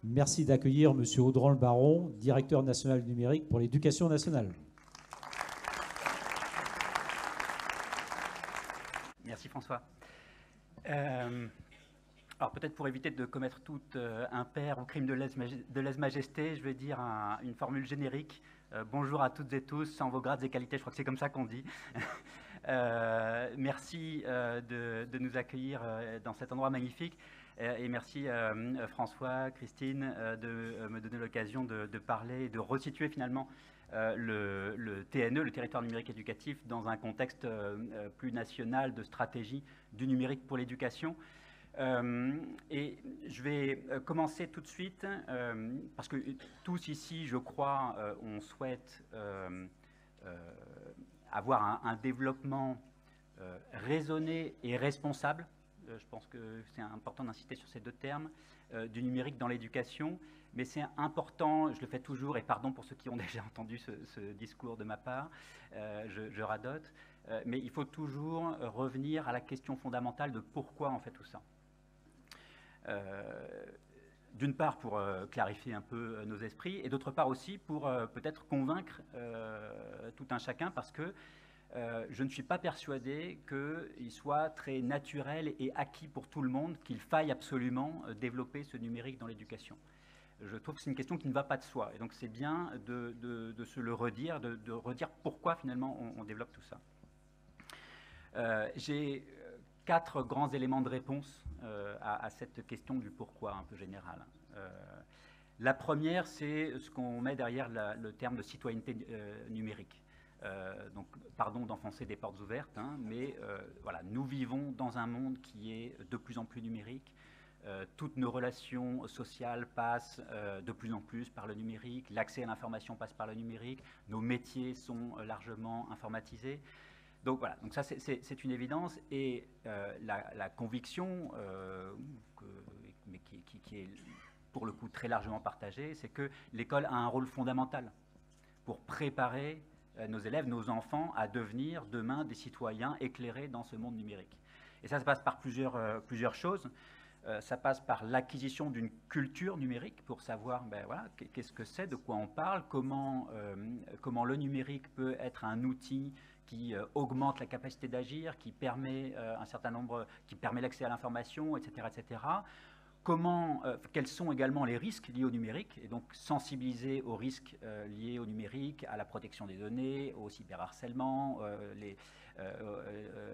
Merci d'accueillir M. Audran-le-Baron, directeur national du numérique pour l'éducation nationale. Merci François. Alors peut-être pour éviter de commettre tout impair ou crime de lèse-majesté, je vais dire une formule générique. Bonjour à toutes et tous, sans vos grades et qualités, je crois que c'est comme ça qu'on dit. Merci de nous accueillir dans cet endroit magnifique. Et merci François, Christine, de me donner l'occasion de parler et de resituer finalement le TNE, le territoire numérique éducatif, dans un contexte plus national de stratégie du numérique pour l'éducation. Et je vais commencer tout de suite, parce que tous ici, je crois, on souhaite avoir un développement raisonné et responsable. Je pense que c'est important d'insister sur ces deux termes, du numérique dans l'éducation. Mais c'est important, je le fais toujours, et pardon pour ceux qui ont déjà entendu ce discours de ma part, je radote, mais il faut toujours revenir à la question fondamentale de pourquoi on fait tout ça. D'une part pour clarifier un peu nos esprits, et d'autre part aussi pour peut-être convaincre tout un chacun, parce que je ne suis pas persuadé qu'il soit très naturel et acquis pour tout le monde qu'il faille absolument développer ce numérique dans l'éducation. Je trouve que c'est une question qui ne va pas de soi, et donc c'est bien de se le redire, de redire pourquoi finalement on développe tout ça. J'ai 4 grands éléments de réponse à cette question du pourquoi un peu général. La première, c'est ce qu'on met derrière le terme de citoyenneté numérique. Donc, pardon d'enfoncer des portes ouvertes, hein, mais voilà, nous vivons dans un monde qui est de plus en plus numérique. Toutes nos relations sociales passent de plus en plus par le numérique. L'accès à l'information passe par le numérique. Nos métiers sont largement informatisés. Donc voilà, donc ça c'est une évidence, et la conviction, mais qui est pour le coup très largement partagée, c'est que l'école a un rôle fondamental pour préparer nos élèves, nos enfants, à devenir demain des citoyens éclairés dans ce monde numérique. Et ça passe par plusieurs choses. Ça passe par l'acquisition d'une culture numérique pour savoir voilà, qu'est-ce que c'est, de quoi on parle, comment le numérique peut être un outil qui augmente la capacité d'agir, qui permet qui permet l'accès à l'information, etc., etc. Quels sont également les risques liés au numérique, et donc sensibiliser aux risques liés au numérique, à la protection des données, au cyberharcèlement,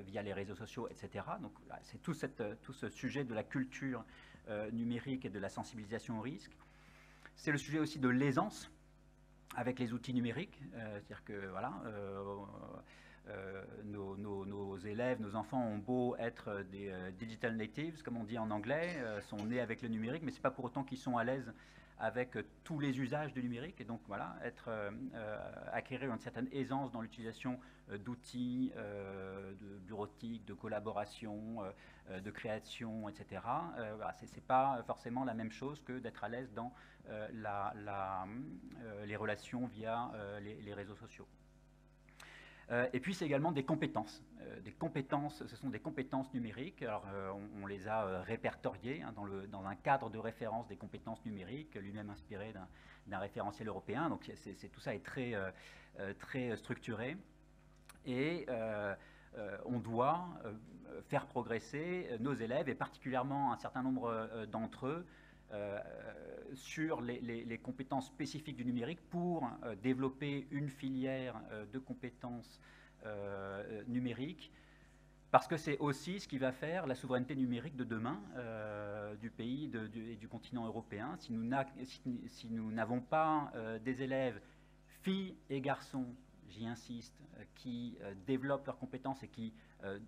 via les réseaux sociaux, etc. Donc c'est tout ce sujet de la culture numérique et de la sensibilisation aux risques. C'est le sujet aussi de l'aisance avec les outils numériques, c'est-à-dire que voilà, nos élèves, nos enfants ont beau être des digital natives, comme on dit en anglais, sont nés avec le numérique, mais ce n'est pas pour autant qu'ils sont à l'aise avec tous les usages du numérique, et donc voilà, acquérir une certaine aisance dans l'utilisation d'outils, de bureautique, de collaboration, de création, etc. Voilà, ce n'est pas forcément la même chose que d'être à l'aise dans les relations via les réseaux sociaux. Et puis c'est également des compétences. Ce sont des compétences numériques. Alors on les a répertoriées hein, dans un cadre de référence des compétences numériques, lui-même inspiré d'un référentiel européen. Donc tout ça est très structuré. Et on doit faire progresser nos élèves, et particulièrement un certain nombre d'entre eux, sur les compétences spécifiques du numérique pour développer une filière de compétences numériques, parce que c'est aussi ce qui va faire la souveraineté numérique de demain du pays et du continent européen. Si nous n'avons pas des élèves, filles et garçons, j'y insiste, qui développent leurs compétences et qui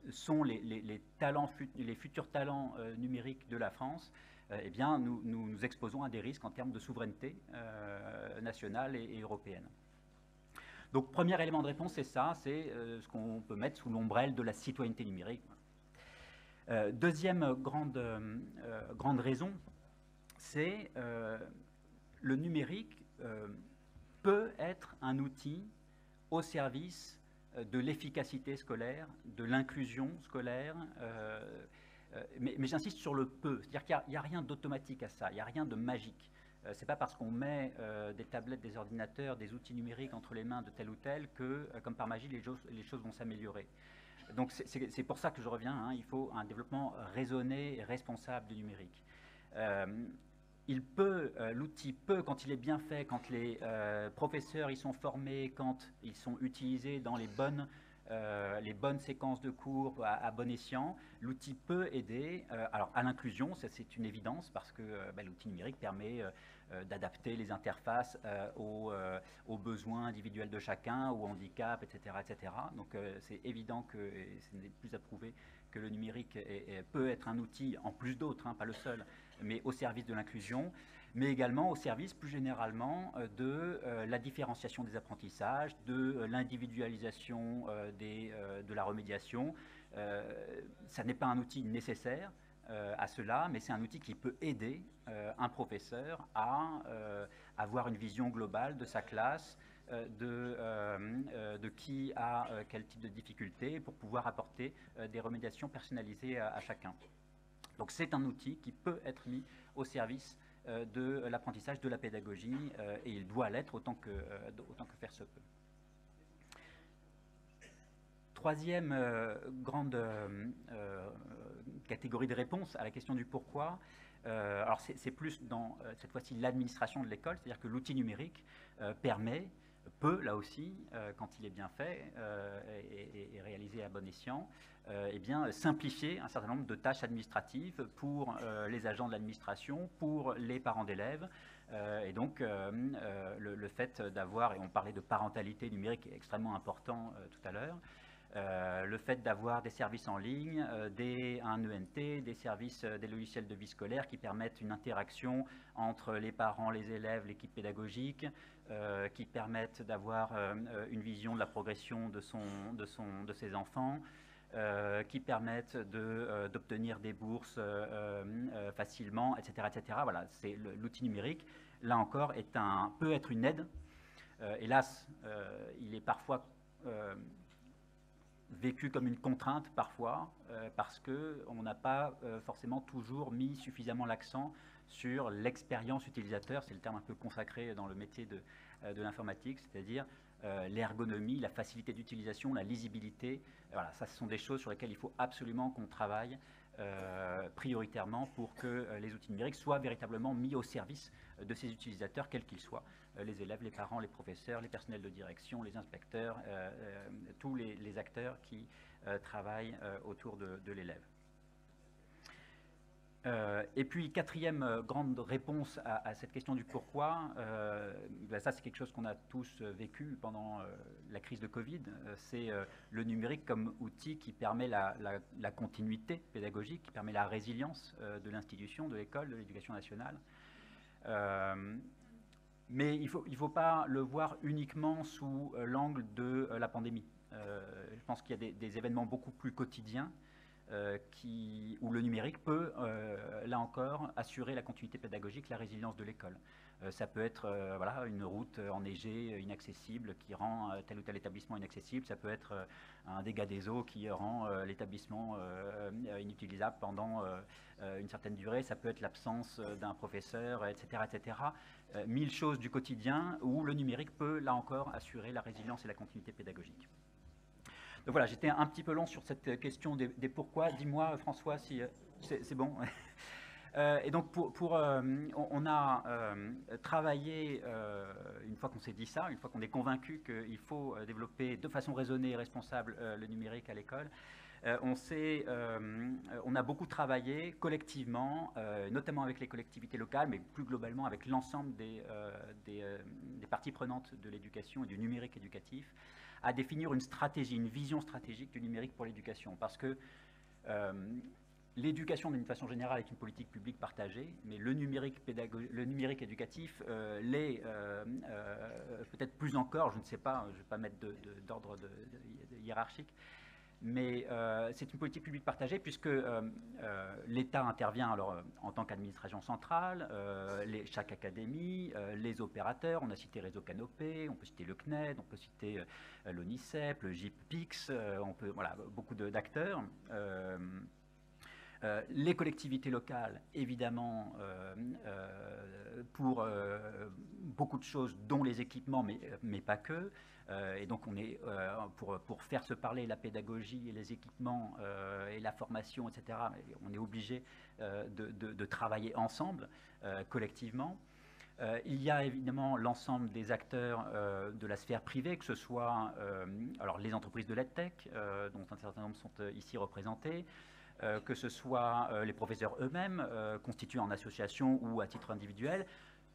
sont les futurs talents numériques de la France, eh bien, nous exposons à des risques en termes de souveraineté nationale et européenne. Donc, premier élément de réponse, c'est ça, c'est ce qu'on peut mettre sous l'ombrelle de la citoyenneté numérique. Deuxième grande raison, c'est le numérique peut être un outil au service de l'efficacité scolaire, de l'inclusion scolaire, mais j'insiste sur le peut, c'est-à-dire qu'il n'y a rien d'automatique à ça, il n'y a rien de magique. C'est pas parce qu'on met des tablettes, des ordinateurs, des outils numériques entre les mains de tel ou tel que, comme par magie, les choses vont s'améliorer. Donc c'est pour ça que je reviens, hein, il faut un développement raisonné et responsable du numérique. L'outil peut, quand il est bien fait, quand les professeurs y sont formés, quand ils sont utilisés dans les bonnes séquences de cours à bon escient, l'outil peut aider alors à l'inclusion, ça c'est une évidence parce que l'outil numérique permet d'adapter les interfaces aux besoins individuels de chacun, au handicap, etc. etc. Donc c'est évident que, et ce n'est plus à prouver, que le numérique peut être un outil, en plus d'autres, hein, pas le seul, mais au service de l'inclusion, mais également au service plus généralement de la différenciation des apprentissages, de l'individualisation de la remédiation. Ça n'est pas un outil nécessaire à cela, mais c'est un outil qui peut aider un professeur à avoir une vision globale de sa classe, de qui a quel type de difficulté, pour pouvoir apporter des remédiations personnalisées à chacun. Donc c'est un outil qui peut être mis au service de l'apprentissage, de la pédagogie, et il doit l'être autant que faire se peut. Troisième grande catégorie de réponse à la question du pourquoi, alors c'est plus dans cette fois-ci l'administration de l'école, c'est-à-dire que l'outil numérique peut, là aussi, quand il est bien fait et réalisé à bon escient, simplifier un certain nombre de tâches administratives pour les agents de l'administration, pour les parents d'élèves. Et donc, le fait d'avoir, et on parlait de parentalité numérique extrêmement important tout à l'heure, le fait d'avoir des services en ligne, un ENT, des services, des logiciels de vie scolaire qui permettent une interaction entre les parents, les élèves, l'équipe pédagogique, qui permettent d'avoir une vision de la progression de ses enfants, qui permettent d'obtenir des bourses facilement, etc., etc. Voilà, c'est l'outil numérique. Là encore, peut être une aide. Hélas, il est parfois vécu comme une contrainte parfois, parce qu'on n'a pas forcément toujours mis suffisamment l'accent sur l'expérience utilisateur, c'est le terme un peu consacré dans le métier de l'informatique, c'est-à-dire l'ergonomie, la facilité d'utilisation, la lisibilité. Voilà, ça ce sont des choses sur lesquelles il faut absolument qu'on travaille prioritairement pour que les outils numériques soient véritablement mis au service de ces utilisateurs, quels qu'ils soient, les élèves, les parents, les professeurs, les personnels de direction, les inspecteurs, tous les acteurs qui travaillent autour de l'élève. Et puis, quatrième grande réponse à cette question du pourquoi, ça c'est quelque chose qu'on a tous vécu pendant la crise de Covid, c'est le numérique comme outil qui permet la continuité pédagogique, qui permet la résilience de l'institution, de l'école, de l'éducation nationale. Mais il ne faut pas le voir uniquement sous l'angle de la pandémie. Je pense qu'il y a des événements beaucoup plus quotidiens où le numérique peut, là encore, assurer la continuité pédagogique, la résilience de l'école. Ça peut être une route enneigée, inaccessible, qui rend tel ou tel établissement inaccessible. Ça peut être un dégât des eaux qui rend l'établissement inutilisable pendant une certaine durée. Ça peut être l'absence d'un professeur, etc., etc. 1000 choses du quotidien où le numérique peut, là encore, assurer la résilience et la continuité pédagogique. Donc voilà, j'étais un petit peu long sur cette question des pourquoi. Dis-moi, François, si c'est bon. Et donc, on a travaillé, une fois qu'on s'est dit ça, une fois qu'on est convaincu qu'il faut développer de façon raisonnée et responsable le numérique à l'école, on a beaucoup travaillé collectivement, notamment avec les collectivités locales, mais plus globalement avec l'ensemble des parties prenantes de l'éducation et du numérique éducatif, à définir une stratégie, une vision stratégique du numérique pour l'éducation. Parce que l'éducation, d'une façon générale, est une politique publique partagée, mais le numérique éducatif l'est peut-être plus encore, je ne sais pas, je ne vais pas mettre d'ordre hiérarchique, mais c'est une politique publique partagée puisque l'État intervient alors, en tant qu'administration centrale, chaque académie, les opérateurs, on a cité Réseau Canopé, on peut citer le CNED, on peut citer l'ONICEP, le GIPPIX, voilà, beaucoup d'acteurs. Les collectivités locales, évidemment, pour beaucoup de choses, dont les équipements, mais pas que. Et donc, on est, pour faire se parler la pédagogie et les équipements et la formation, etc., on est obligé de travailler ensemble, collectivement. Il y a évidemment l'ensemble des acteurs de la sphère privée, que ce soit alors les entreprises de l'EdTech, dont un certain nombre sont ici représentés, que ce soit les professeurs eux-mêmes, constitués en association ou à titre individuel.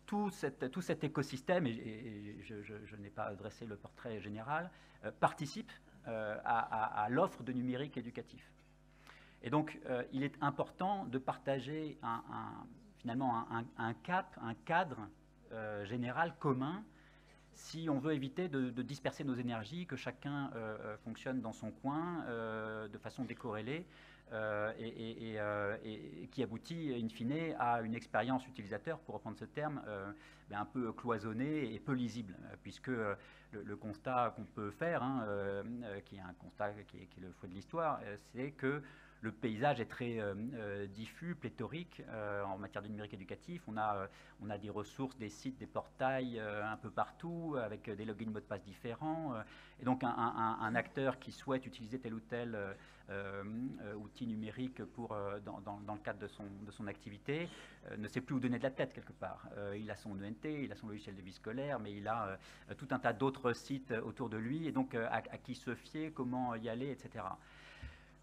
Tout cet écosystème, et je n'ai pas dressé le portrait général, participe à l'offre de numérique éducatif. Et donc, il est important de partager finalement un cap, un cadre général commun, si on veut éviter de disperser nos énergies, que chacun fonctionne dans son coin de façon décorrélée, et qui aboutit in fine à une expérience utilisateur, pour reprendre ce terme, un peu cloisonnée et peu lisible, puisque le constat qu'on peut faire, qui est un constat qui est le fruit de l'histoire, c'est que le paysage est très diffus, pléthorique en matière de numérique éducatif. On a des ressources, des sites, des portails un peu partout, avec des logins mots de passe différents. Et donc un acteur qui souhaite utiliser tel ou tel outil numérique dans le cadre de son activité ne sait plus où donner de la tête quelque part. Il a son ENT, il a son logiciel de vie scolaire, mais il a tout un tas d'autres sites autour de lui, et donc à qui se fier, comment y aller, etc.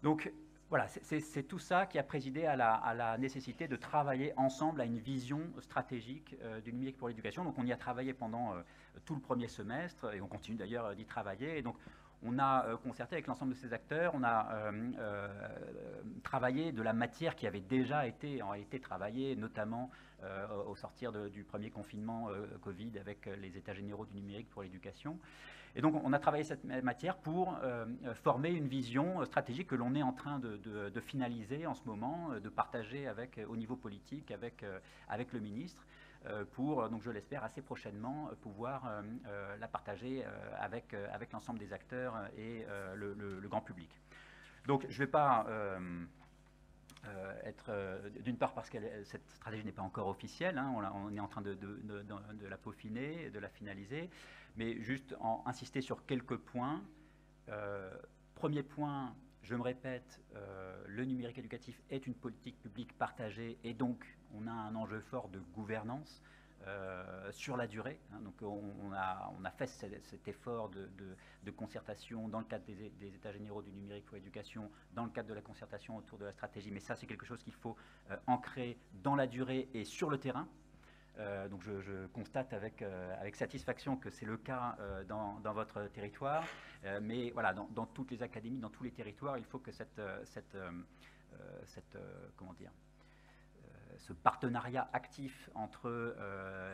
Donc, voilà, c'est tout ça qui a présidé à la nécessité de travailler ensemble à une vision stratégique du numérique pour l'éducation. Donc on y a travaillé pendant tout le premier semestre, et on continue d'ailleurs d'y travailler. Et donc on a concerté avec l'ensemble de ces acteurs, on a travaillé de la matière qui avait déjà été en réalité travaillée, notamment au sortir du premier confinement Covid, avec les états généraux du numérique pour l'éducation. Et donc, on a travaillé cette matière pour former une vision stratégique que l'on est en train de finaliser en ce moment, de partager au niveau politique avec le ministre, pour, donc je l'espère, assez prochainement pouvoir la partager avec l'ensemble des acteurs et le grand public. Donc, je ne vais pas d'une part parce que cette stratégie n'est pas encore officielle, on est en train de la peaufiner, de la finaliser, mais juste insister sur quelques points. Premier point, je me répète, le numérique éducatif est une politique publique partagée, et donc on a un enjeu fort de gouvernance sur la durée. Donc on a fait cet effort de concertation dans le cadre des états généraux du numérique pour l'éducation, dans le cadre de la concertation autour de la stratégie, mais ça c'est quelque chose qu'il faut ancrer dans la durée et sur le terrain. Donc je constate avec satisfaction que c'est le cas dans votre territoire, mais voilà, dans toutes les académies, dans tous les territoires, il faut que comment dire, ce partenariat actif entre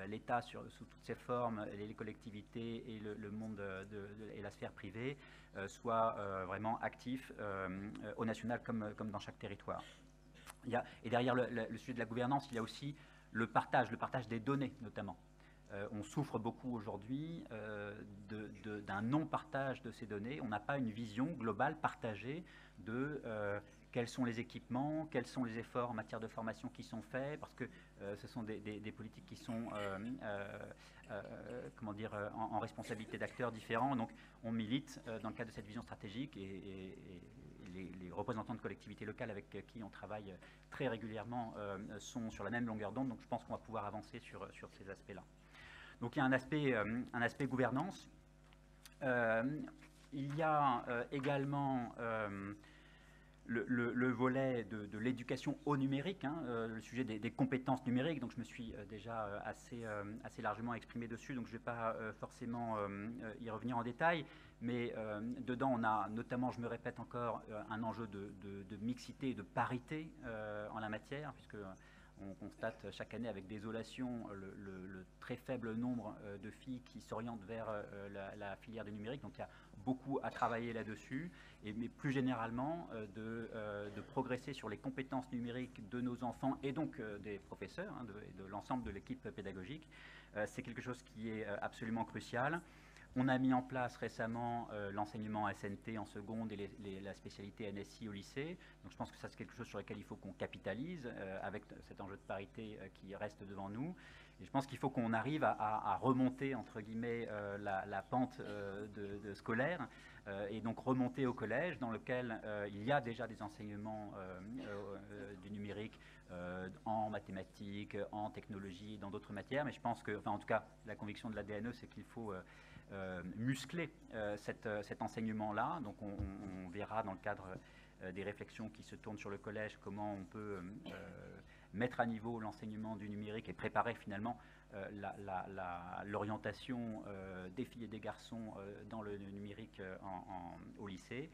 l'État sous toutes ses formes, les collectivités et le monde et la sphère privée soit vraiment actif au national comme dans chaque territoire. Et derrière le sujet de la gouvernance, il y a aussi le partage des données notamment. On souffre beaucoup aujourd'hui d'un non-partage de ces données. On n'a pas une vision globale partagée de quels sont les équipements, quels sont les efforts en matière de formation qui sont faits, parce que ce sont des politiques qui sont comment dire, en responsabilité d'acteurs différents. Donc on milite dans le cadre de cette vision stratégique, et les représentants de collectivités locales avec qui on travaille très régulièrement sont sur la même longueur d'onde, donc je pense qu'on va pouvoir avancer sur ces aspects-là. Donc il y a un aspect gouvernance. Il y a également le volet de l'éducation au numérique, le sujet des compétences numériques. Donc je me suis déjà assez largement exprimé dessus, donc je ne vais pas forcément y revenir en détail, mais dedans on a notamment, je me répète encore, un enjeu de mixité et de parité en la matière, puisque on constate chaque année avec désolation le très faible nombre de filles qui s'orientent vers la filière du numérique. Donc il y a beaucoup à travailler là-dessus, mais plus généralement de progresser sur les compétences numériques de nos enfants et donc des professeurs, de l'ensemble de l'équipe pédagogique. C'est quelque chose qui est absolument crucial. On a mis en place récemment l'enseignement SNT en seconde et la spécialité NSI au lycée. Donc je pense que ça c'est quelque chose sur lequel il faut qu'on capitalise avec cet enjeu de parité qui reste devant nous. Et je pense qu'il faut qu'on arrive à remonter, entre guillemets, la pente de scolaire et donc remonter au collège dans lequel il y a déjà des enseignements du numérique en mathématiques, en technologie, dans d'autres matières. Mais je pense que, enfin en tout cas, la conviction de la DNE, c'est qu'il faut muscler cet enseignement-là. Donc on verra dans le cadre des réflexions qui se tournent sur le collège comment on peut mettre à niveau l'enseignement du numérique et préparer finalement l'orientation des filles et des garçons dans le numérique au lycée.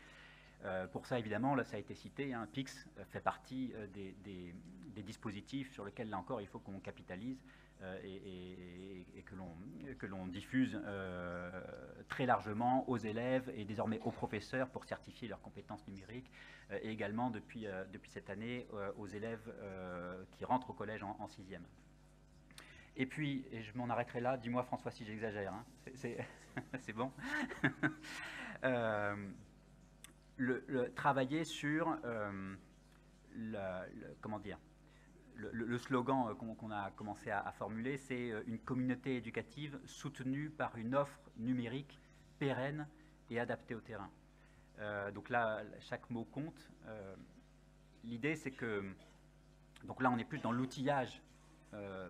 Pour ça, évidemment, là, ça a été cité, hein, PIX fait partie des dispositifs sur lesquels, là encore, il faut qu'on capitalise et que l'on diffuse très largement aux élèves et désormais aux professeurs pour certifier leurs compétences numériques et également depuis cette année aux élèves qui rentrent au collège en 6e. Et puis, et je m'en arrêterai là, dis-moi François si j'exagère, hein, c'est bon. Travailler sur comment dire, le slogan qu'on a commencé à formuler, c'est une communauté éducative soutenue par une offre numérique pérenne et adaptée au terrain. Donc là, chaque mot compte. L'idée, c'est que, donc là, on est plus dans l'outillage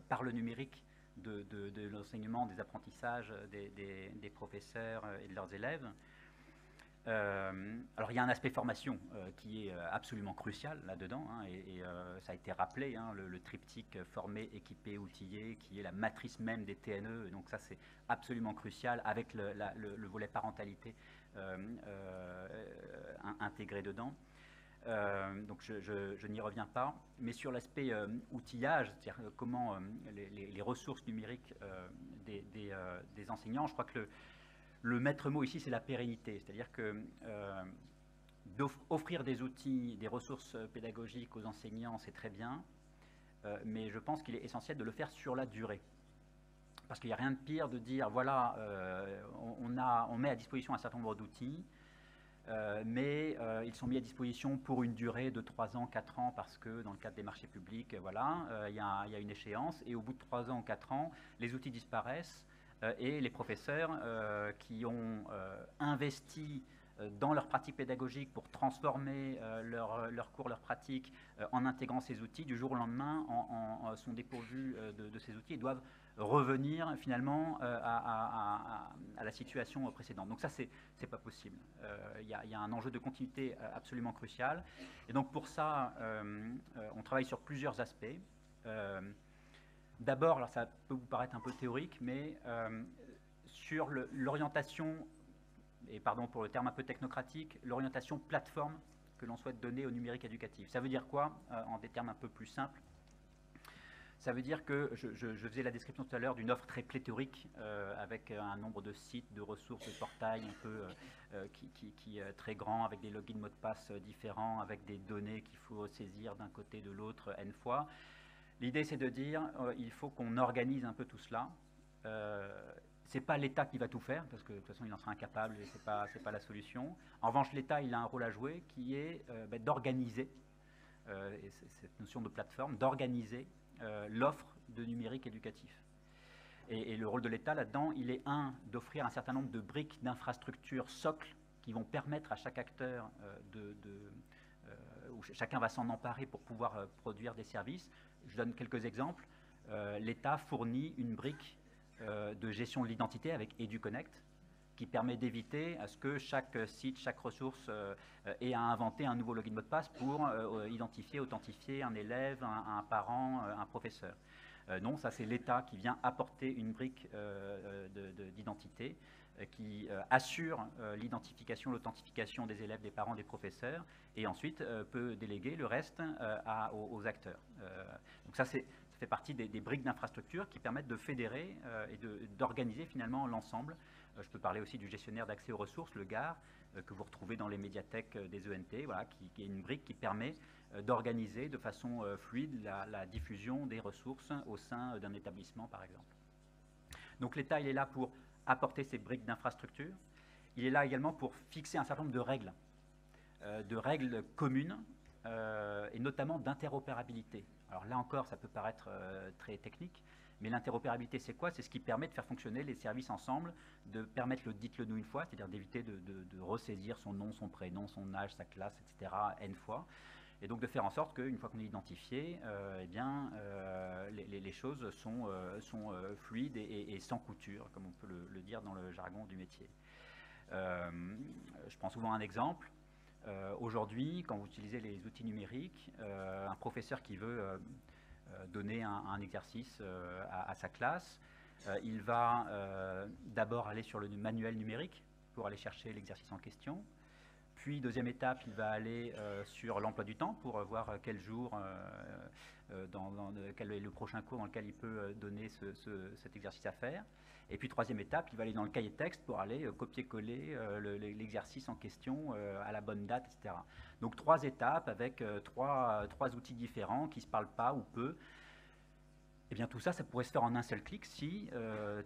par le numérique de l'enseignement, des apprentissages des professeurs et de leurs élèves. Alors il y a un aspect formation qui est absolument crucial là-dedans, hein, et ça a été rappelé, hein, le triptyque formé, équipé, outillé, qui est la matrice même des TNE, et donc ça c'est absolument crucial avec le volet parentalité intégré dedans. Donc je n'y reviens pas, mais sur l'aspect outillage, c'est-à-dire comment les ressources numériques des enseignants, je crois que le maître mot ici, c'est la pérennité. C'est-à-dire que offrir des outils, des ressources pédagogiques aux enseignants, c'est très bien, mais je pense qu'il est essentiel de le faire sur la durée. Parce qu'il n'y a rien de pire de dire, voilà, on met à disposition un certain nombre d'outils, mais ils sont mis à disposition pour une durée de 3 ans, 4 ans, parce que dans le cadre des marchés publics, voilà, il y a une échéance, et au bout de 3 ans ou 4 ans, les outils disparaissent, et les professeurs qui ont investi dans leur pratique pédagogique pour transformer leurs cours, leurs pratiques en intégrant ces outils, du jour au lendemain sont dépourvus de ces outils et doivent revenir finalement à la situation précédente. Donc ça, c'est pas possible. Il y a un enjeu de continuité absolument crucial. Et donc pour ça, on travaille sur plusieurs aspects. D'abord, alors ça peut vous paraître un peu théorique, mais sur l'orientation, et pardon pour le terme un peu technocratique, l'orientation plateforme que l'on souhaite donner au numérique éducatif. Ça veut dire quoi, en des termes un peu plus simples? Ça veut dire que je faisais la description tout à l'heure d'une offre très pléthorique avec un nombre de sites, de ressources, de portails un peu qui est très grand, avec des logins, mots de passe différents, avec des données qu'il faut saisir d'un côté et de l'autre N fois. L'idée, c'est de dire il faut qu'on organise un peu tout cela. C'est pas l'État qui va tout faire, parce que de toute façon, il en sera incapable et c'est pas la solution. En revanche, l'État, il a un rôle à jouer qui est d'organiser, et cette notion de plateforme, d'organiser l'offre de numérique éducatif. Et le rôle de l'État là-dedans, il est d'offrir un certain nombre de briques d'infrastructures socles qui vont permettre à chaque acteur où chacun va s'en emparer pour pouvoir produire des services. Je donne quelques exemples. L'État fournit une brique de gestion de l'identité avec EduConnect qui permet d'éviter à ce que chaque site, chaque ressource ait à inventer un nouveau login mot de passe pour identifier, authentifier un élève, un parent, un professeur. Non, ça c'est l'État qui vient apporter une brique d'identité qui assure l'identification, l'authentification des élèves, des parents, des professeurs, et ensuite peut déléguer le reste aux acteurs. Donc ça fait partie des briques d'infrastructure qui permettent de fédérer et d'organiser finalement l'ensemble. Je peux parler aussi du gestionnaire d'accès aux ressources, le GAR, que vous retrouvez dans les médiathèques des ENT, voilà, qui est une brique qui permet d'organiser de façon fluide la diffusion des ressources au sein d'un établissement, par exemple. Donc l'État, il est là pour apporter ces briques d'infrastructure. Il est là également pour fixer un certain nombre de règles communes, et notamment d'interopérabilité. Alors là encore, ça peut paraître très technique, mais l'interopérabilité, c'est quoi? C'est ce qui permet de faire fonctionner les services ensemble, de permettre le dites-le nous une fois, c'est-à-dire d'éviter de ressaisir son nom, son prénom, son âge, sa classe, etc. n fois. Et donc de faire en sorte qu'une fois qu'on est identifié, eh bien, les choses sont fluides et sans couture, comme on peut le dire dans le jargon du métier. Je prends souvent un exemple. Aujourd'hui, quand vous utilisez les outils numériques, un professeur qui veut donner un exercice à sa classe, il va d'abord aller sur le manuel numérique pour aller chercher l'exercice en question. Puis, deuxième étape, il va aller sur l'emploi du temps pour voir quel jour, quel est le prochain cours dans lequel il peut donner cet exercice à faire. Et puis, troisième étape, il va aller dans le cahier de texte pour aller copier-coller l'exercice en question à la bonne date, etc. Donc, 3 étapes avec trois outils différents qui ne se parlent pas ou peu. Eh bien, tout ça, ça pourrait se faire en un seul clic si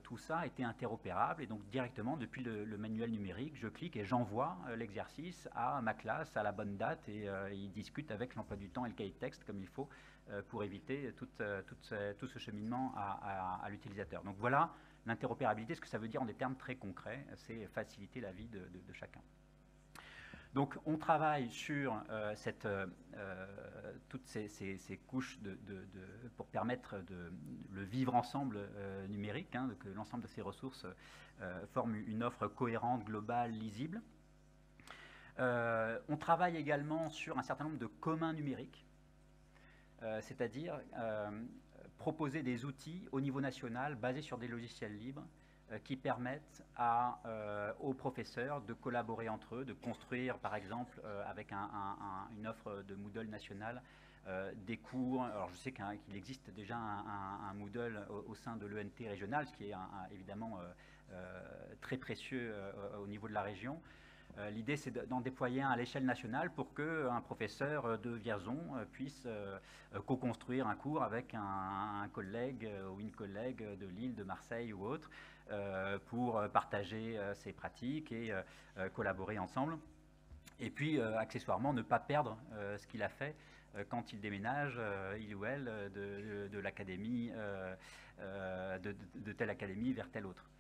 tout ça était interopérable. Et donc, directement, depuis le manuel numérique, je clique et j'envoie l'exercice à ma classe à la bonne date et ils discutent avec l'emploi du temps et le cahier de texte comme il faut pour éviter tout ce cheminement à l'utilisateur. Donc, voilà l'interopérabilité, ce que ça veut dire en des termes très concrets, c'est faciliter la vie de chacun. Donc, on travaille sur toutes ces couches pour permettre le vivre ensemble numérique, hein, que l'ensemble de ces ressources forment une offre cohérente, globale, lisible. On travaille également sur un certain nombre de communs numériques, c'est-à-dire proposer des outils au niveau national basés sur des logiciels libres qui permettent aux professeurs de collaborer entre eux, de construire par exemple avec une offre de Moodle nationale des cours. Alors je sais qu'il existe déjà un Moodle au sein de l'ENT régional, ce qui est évidemment très précieux au niveau de la région. L'idée, c'est d'en déployer un à l'échelle nationale pour qu'un professeur de Vierzon puisse co-construire un cours avec un collègue ou une collègue de Lille, de Marseille ou autre, pour partager ses pratiques et collaborer ensemble. Et puis, accessoirement, ne pas perdre ce qu'il a fait quand il déménage, il ou elle, de l'académie, de telle académie vers telle autre.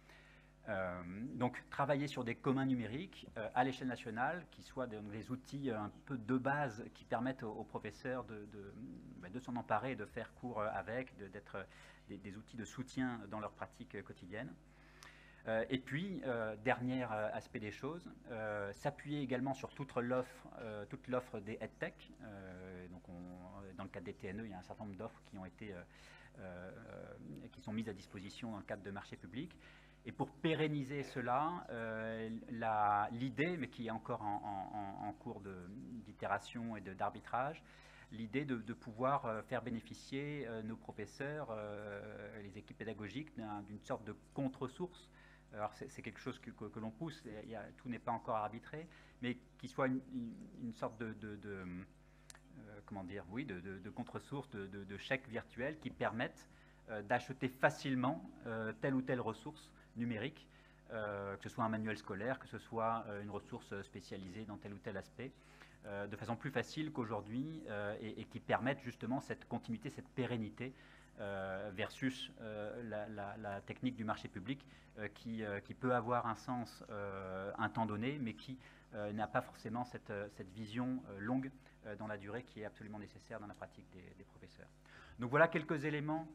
Donc, travailler sur des communs numériques à l'échelle nationale, qui soient des outils un peu de base qui permettent aux professeurs de s'en emparer et de faire cours avec, d'être des outils de soutien dans leur pratique quotidienne. Et puis, dernier aspect des choses, s'appuyer également sur toute l'offre des EdTech. Donc dans le cadre des TNE, il y a un certain nombre d'offres qui sont mises à disposition dans le cadre de marchés publics. Et pour pérenniser cela, l'idée, mais qui est encore en cours d'itération et d'arbitrage, l'idée de pouvoir faire bénéficier nos professeurs, les équipes pédagogiques, d'une sorte de contre-source. Alors c'est quelque chose que l'on pousse, tout n'est pas encore arbitré, mais qui soit une sorte comment dire, oui, de contre-source, de chèques virtuels qui permettent d'acheter facilement telle ou telle ressource numérique, que ce soit un manuel scolaire, que ce soit une ressource spécialisée dans tel ou tel aspect, de façon plus facile qu'aujourd'hui et qui permettent justement cette continuité, cette pérennité versus la technique du marché public qui peut avoir un sens un temps donné, mais qui n'a pas forcément cette vision longue dans la durée qui est absolument nécessaire dans la pratique des professeurs. Donc voilà quelques éléments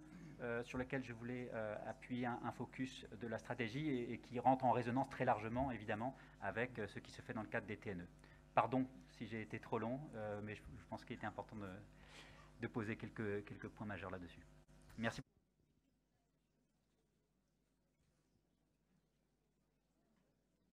sur lesquels je voulais appuyer un focus de la stratégie et qui rentre en résonance très largement, évidemment, avec ce qui se fait dans le cadre des TNE. Pardon si j'ai été trop long, mais je pense qu'il était important de poser quelques points majeurs là-dessus. Merci.